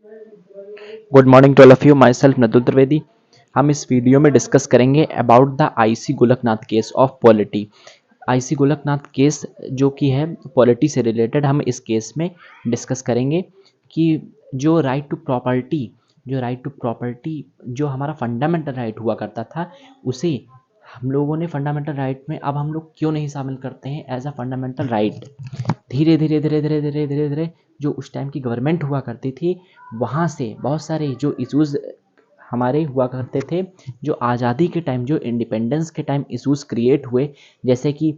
Good morning to all of you. My self Nadul Trivedi. हम इस video में डिस्कस करेंगे about the IC Golaknath case of polity. IC Golaknath case जो कि है पॉलिटी से रिलेटेड, हम इस केस में डिस्कस करेंगे कि जो राइट टू प्रॉपर्टी जो हमारा फंडामेंटल राइट हुआ करता था, उसे हम लोगों ने फंडामेंटल राइट में अब हम लोग क्यों नहीं शामिल करते हैं एज अ फंडामेंटल राइट। धीरे धीरे धीरे धीरे धीरे धीरे धीरे जो उस टाइम की गवर्नमेंट हुआ करती थी, वहाँ से बहुत सारे जो इश्यूज़ हमारे हुआ करते थे, जो आज़ादी के टाइम, जो इंडिपेंडेंस के टाइम इश्यूज़ क्रिएट हुए, जैसे कि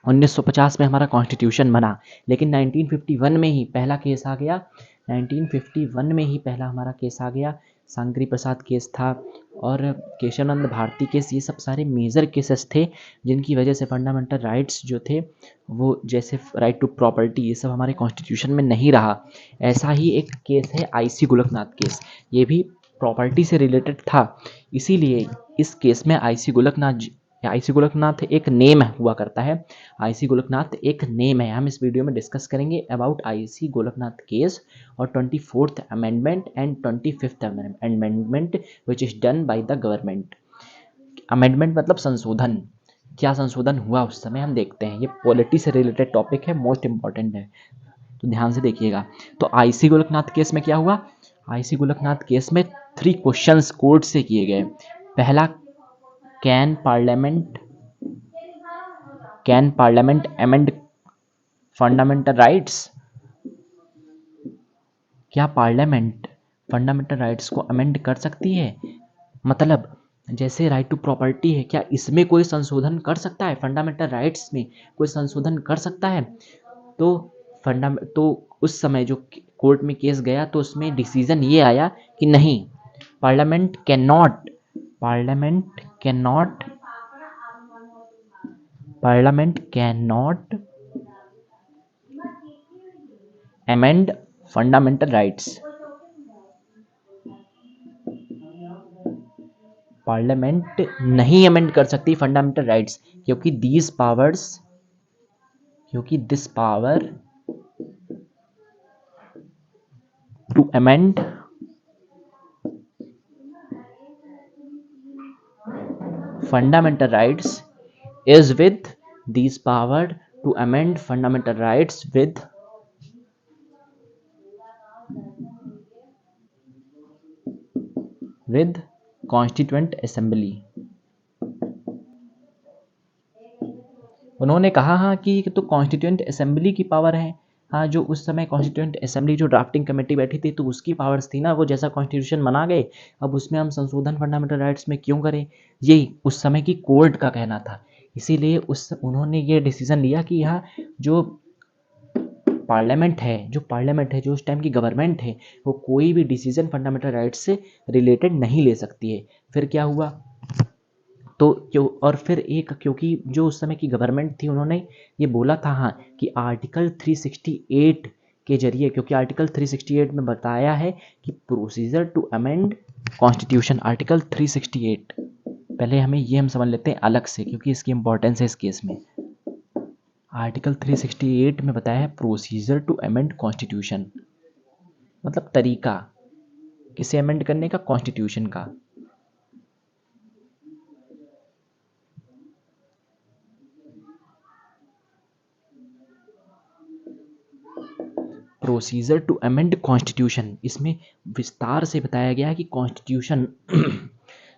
1950 में हमारा कॉन्स्टिट्यूशन बना, लेकिन 1951 में ही पहला केस आ गया। 1951 में ही पहला हमारा केस आ गया, सांकरी प्रसाद केस था और केशवानंद भारती केस। ये सब सारे मेजर केसेस थे जिनकी वजह से फंडामेंटल राइट्स जो थे, वो जैसे राइट टू प्रॉपर्टी, ये सब हमारे कॉन्स्टिट्यूशन में नहीं रहा। ऐसा ही एक केस है आईसी गोलकनाथ केस, ये भी प्रॉपर्टी से रिलेटेड था। इसीलिए इस केस में आईसी गोलकनाथ एक नेम हुआ करता है। आईसी गोलकनाथ एक नेम है। हम इस वीडियो में डिस्कस करेंगे अबाउट आईसी गोलकनाथ केस और 24th amendment and 25th amendment which is done by the government. Amendment मतलब संशोधन, क्या संशोधन हुआ उस समय हम देखते हैं। ये पॉलिटी से रिलेटेड टॉपिक है, मोस्ट इंपॉर्टेंट है, तो ध्यान से देखिएगा। तो आईसी गोलकनाथ केस में क्या हुआ? आईसी गोलकनाथ केस में 3 क्वेश्चंस कोर्ट से किए गए। पहला, can parliament amend fundamental rights? क्या पार्लियामेंट फंडामेंटल राइट्स को अमेंड कर सकती है? मतलब जैसे राइट टू प्रॉपर्टी है, क्या इसमें कोई संशोधन कर सकता है? फंडामेंटल राइट्स में कोई संशोधन कर सकता है? तो तो उस समय जो कोर्ट में केस गया, तो उसमें डिसीजन ये आया कि नहीं, parliament can not amend fundamental rights। Parliament नहीं अमेंड कर सकती फंडामेंटल राइट्स, क्योंकि this power to amend fundamental rights is with these power to amend fundamental rights with constituent assembly। उन्होंने कहा हाँ कि तो कॉन्स्टिट्यूएंट असेंबली की पावर है। हाँ, जो उस समय कॉन्स्टिट्यूएंट असेंबली जो ड्राफ्टिंग कमेटी बैठी थी, तो उसकी पावर्स थी ना, वो जैसा कॉन्स्टिट्यूशन बना गए, अब उसमें हम संशोधन फंडामेंटल राइट्स में क्यों करें? यही उस समय की कोर्ट का कहना था। इसीलिए उन्होंने ये डिसीजन लिया कि यहाँ जो पार्लियामेंट है, जो उस टाइम की गवर्नमेंट है, वो कोई भी डिसीजन फंडामेंटल राइट्स से रिलेटेड नहीं ले सकती है। फिर क्या हुआ? तो क्यों, और फिर एक, क्योंकि जो उस समय की गवर्नमेंट थी, उन्होंने ये बोला था हाँ कि आर्टिकल 368 के जरिए, क्योंकि आर्टिकल 368 में बताया है कि procedure to amend constitution, article 368। पहले हम समझ लेते हैं अलग से, क्योंकि इसकी इंपॉर्टेंस है इस केस में। आर्टिकल 368 में बताया है प्रोसीजर टू अमेंड कॉन्स्टिट्यूशन, मतलब तरीका किसे अमेंड करने का, कॉन्स्टिट्यूशन का। प्रोसीजर टू अमेंड कॉन्स्टिट्यूशन, इसमें विस्तार से बताया गया है कि कॉन्स्टिट्यूशन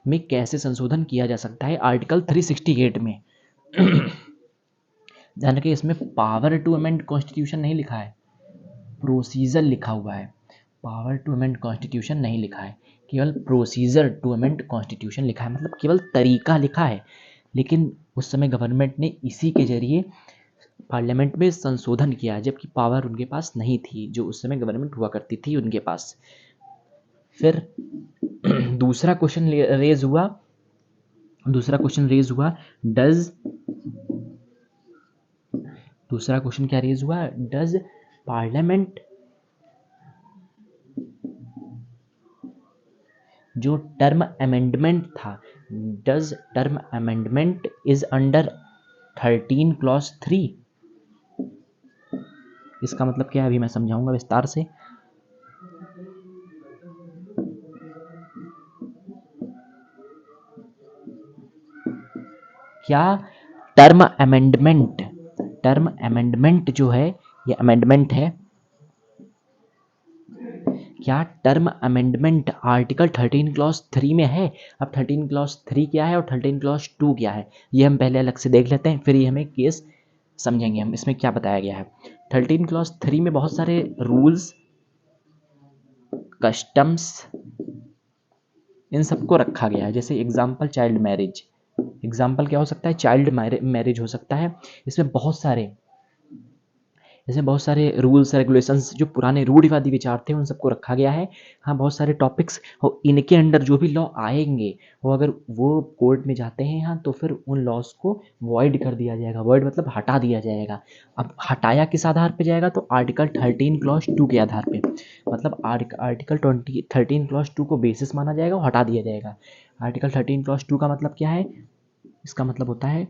में कैसे संशोधन किया जा सकता है। आर्टिकल 368 में ध्यान रखिए, इसमें पावर टू अमेंड कॉन्स्टिट्यूशन नहीं लिखा है, प्रोसीजर लिखा हुआ है। पावर टू अमेंड कॉन्स्टिट्यूशन नहीं लिखा है, केवल प्रोसीजर टू अमेंड कॉन्स्टिट्यूशन लिखा है, मतलब केवल तरीका लिखा है। लेकिन उस समय गवर्नमेंट ने इसी के जरिए पार्लियामेंट में संशोधन किया, जबकि पावर उनके पास नहीं थी, जो उस समय गवर्नमेंट हुआ करती थी उनके पास। फिर दूसरा क्वेश्चन रेज हुआ, डज पार्लियामेंट, जो टर्म अमेंडमेंट था, does term amendment is under 13 clause 3। इसका मतलब क्या है, अभी मैं समझाऊंगा विस्तार से। क्या टर्म अमेंडमेंट, टर्म अमेंडमेंट जो है ये अमेंडमेंट है, क्या टर्म अमेंडमेंट आर्टिकल 13 क्लॉज 3 में है? अब 13 क्लॉज 3 क्या है और 13 क्लॉज 2 क्या है, ये हम पहले अलग से देख लेते हैं, फिर ये हमें केस समझेंगे हम इसमें क्या बताया गया है। 13 क्लॉज 3 में बहुत सारे रूल्स, कस्टम्स, इन सबको रखा गया है। जैसे एग्जाम्पल चाइल्ड मैरिज, एग्जाम्पल क्या हो सकता है, चाइल्ड मैरिज हो सकता है। इसमें बहुत सारे, इसमें बहुत सारे रूल्स रेगुलेशंस, जो पुराने रूढ़िवादी विचार थे उन सबको रखा गया है। हाँ, बहुत सारे टॉपिक्स और इनके अंडर जो भी लॉ आएंगे वो अगर वो कोर्ट में जाते हैं हाँ, तो फिर उन लॉस को वॉइड कर दिया जाएगा। वॉइड मतलब हटा दिया जाएगा। अब हटाया किस आधार पे जाएगा, तो आर्टिकल 13 क्लॉज 2 के आधार पे, मतलब आर्टिकल 13 क्लॉज 2 को बेसिस माना जाएगा और हटा दिया जाएगा। आर्टिकल 13 क्लॉज 2 का मतलब क्या है, इसका मतलब होता है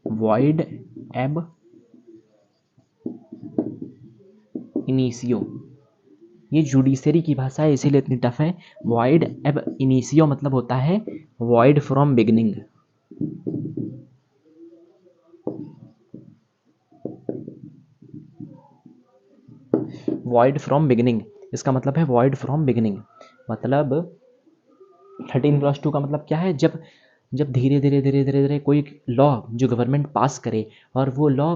वॉइड एब इनिशियो। ये जुडिशरी की भाषा है इसीलिए इतनी टफ है। वॉइड एब इनिशियो मतलब होता है void from beginning. Void from beginning, इसका मतलब है वॉइड फ्रॉम बिगनिंग। मतलब 13 प्लस 2 का मतलब क्या है, जब जब धीरे धीरे धीरे धीरे धीरे कोई लॉ जो गवर्नमेंट पास करे और वो लॉ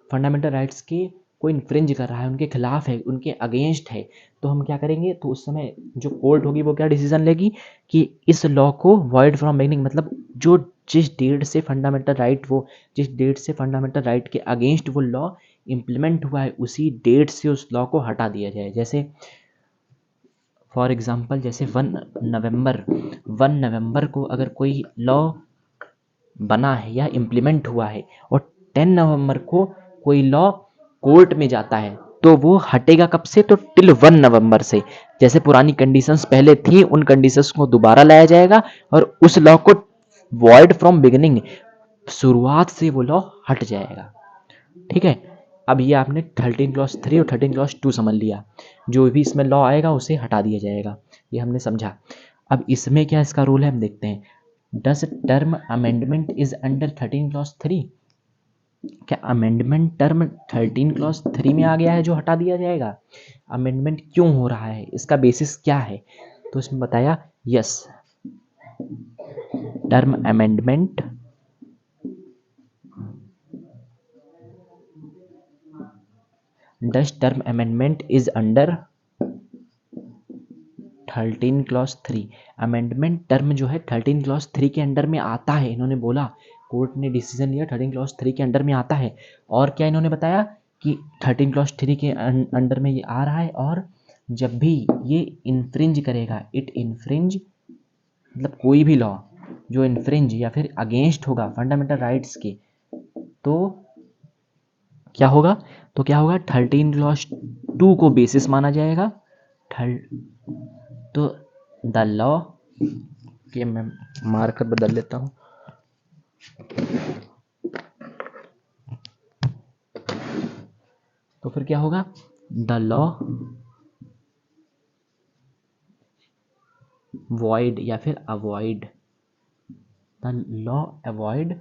फंडामेंटल राइट्स के कोई इन्फ्रिंज कर रहा है, उनके खिलाफ है, उनके अगेंस्ट है, तो हम क्या करेंगे, तो उस समय जो कोर्ट होगी वो क्या डिसीजन लेगी कि इस लॉ को वॉइड फ्रॉम बिगनिंग, मतलब जो जिस डेट से फंडामेंटल राइट, वो जिस डेट से फंडामेंटल राइट के अगेंस्ट वो लॉ इम्प्लीमेंट हुआ है उसी डेट से उस लॉ को हटा दिया जाए। जैसे फॉर एग्जांपल जैसे 1 नवंबर को अगर कोई लॉ बना है या इम्प्लीमेंट हुआ है और 10 नवंबर को कोई लॉ कोर्ट में जाता है, तो वो हटेगा कब से, तो टिल 1 नवंबर से। जैसे पुरानी कंडीशंस पहले थी उन कंडीशंस को दोबारा लाया जाएगा और उस लॉ को वॉइड फ्रॉम बिगिनिंग, शुरुआत से वो लॉ हट जाएगा। ठीक है, अब ये आपने 13 क्लॉज 3 और 13 क्लॉज 2 समझ लिया। जो भी इसमें लॉ आएगा उसे हटा दिया जाएगा, ये हमने समझा। अब इसमें क्या इसका रूल है हम देखते हैं। Does term amendment is under 13 clause 3, क्या अमेंडमेंट टर्म 13 क्लॉज 3 में आ गया है जो हटा दिया जाएगा? अमेंडमेंट क्यों हो रहा है, इसका बेसिस क्या है, तो इसमें बताया yes, term amendment does term amendment is under 13 clause 3। Amendment term जो है 13 क्लॉज 3 के अंडर में आता है, इन्होंने बोला, कोर्ट ने डिसीजन लिया 13 क्लॉज 3 के अंडर में आता है। और क्या इन्होंने बताया कि 13 क्लॉज 3 के अंडर में ये आ रहा है, और जब भी ये इन्फ्रिंज करेगा, इट इन्फ्रिंज मतलब कोई भी लॉ जो इन्फ्रिंज या फिर अगेंस्ट होगा फंडामेंटल राइट्स के, तो क्या होगा, तो क्या होगा 13 क्लॉज 2 को बेसिस माना जाएगा। तो द लॉ के, मैं मार्कर बदल लेता हूँ, तो फिर क्या होगा, द लॉ वॉइड या फिर avoid, the law avoid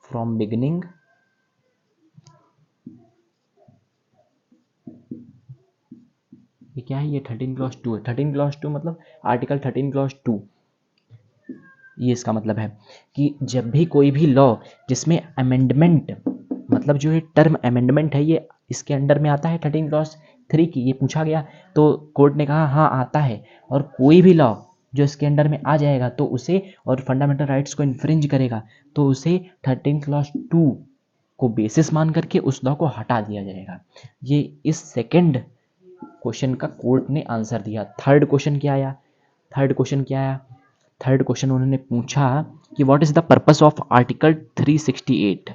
from beginning ये क्या है, ये 13 क्लॉज 2 है। 13 क्लॉज 2 मतलब आर्टिकल 13 क्लॉज 2, ये इसका मतलब है कि जब भी कोई भी लॉ जिसमें अमेंडमेंट, मतलब जो ये टर्म अमेंडमेंट है ये इसके अंडर में आता है 13 क्लॉज 3 की, ये पूछा गया तो कोर्ट ने कहा हाँ आता है, और कोई भी लॉ जो इसके अंडर में आ जाएगा तो उसे, और फंडामेंटल राइट्स को इन्फ्रिंज करेगा, तो उसे 13 क्लॉज 2 को बेसिस मान करके उस लॉ को हटा दिया जाएगा। ये इस सेकंड क्वेश्चन का कोर्ट ने आंसर दिया। थर्ड क्वेश्चन क्या आया, थर्ड क्वेश्चन क्या आया, थर्ड क्वेश्चन उन्होंने पूछा कि what is the purpose of article 368,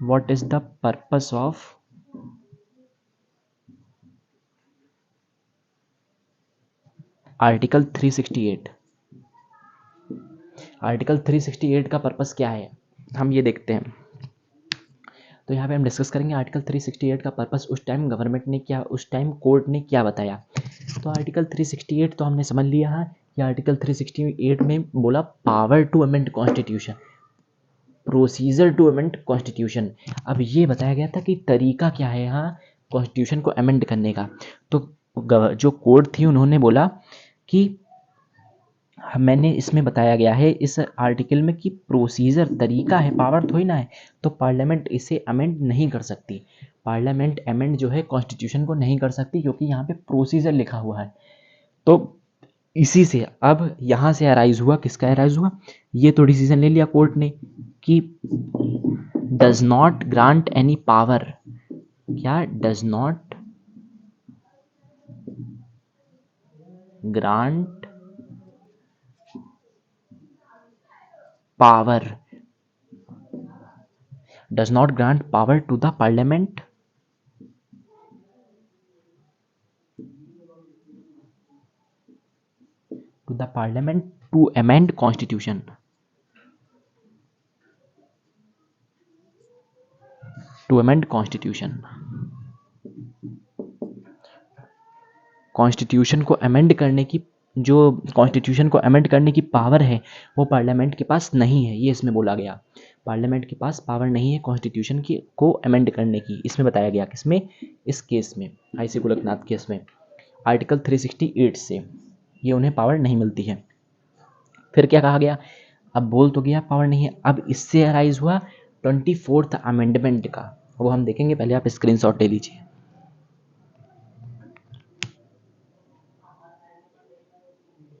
what is the purpose of article 368, article 368 का पर्पस क्या है, हम ये देखते हैं। तो यहाँ पे हम डिस्कस करेंगे आर्टिकल 368 का पर्पस, उस टाइम गवर्नमेंट ने क्या, उस टाइम कोर्ट ने क्या बताया। तो आर्टिकल 368 तो हमने समझ लिया है कि आर्टिकल 368 में बोला power to amend constitution, procedure to amend constitution. अब ये बताया गया था कि तरीका क्या है यहाँ कॉन्स्टिट्यूशन को अमेंड करने का। तो जो कोर्ट थी उन्होंने बोला कि मैंने इसमें बताया गया है इस आर्टिकल में कि प्रोसीजर तरीका है, पावर थोड़ी ना है, तो पार्लियामेंट इसे अमेंड नहीं कर सकती। पार्लियामेंट अमेंड जो है कॉन्स्टिट्यूशन को नहीं कर सकती क्योंकि यहाँ पे प्रोसीजर लिखा हुआ है। तो इसी से अब यहाँ से अराइज हुआ, किसका अराइज हुआ, ये तो डिसीजन ले लिया कोर्ट ने कि does not grant any power, क्या does not grant power, does not grant power to the parliament to amend constitution, to amend constitution। Constitution को अमेंड करने की, जो कॉन्स्टिट्यूशन को अमेंड करने की पावर है वो पार्लियामेंट के पास नहीं है, ये इसमें बोला गया। पार्लियामेंट के पास पावर नहीं है कॉन्स्टिट्यूशन की को अमेंड करने की, इसमें बताया गया। किसमें, इस केस में, आईसी गोलकनाथ केस में आर्टिकल 368 से ये उन्हें पावर नहीं मिलती है। फिर क्या कहा गया, अब बोल तो गया पावर नहीं है, अब इससे अराइज हुआ 24th अमेंडमेंट का, वो हम देखेंगे, पहले आप स्क्रीनशॉट ले लीजिए।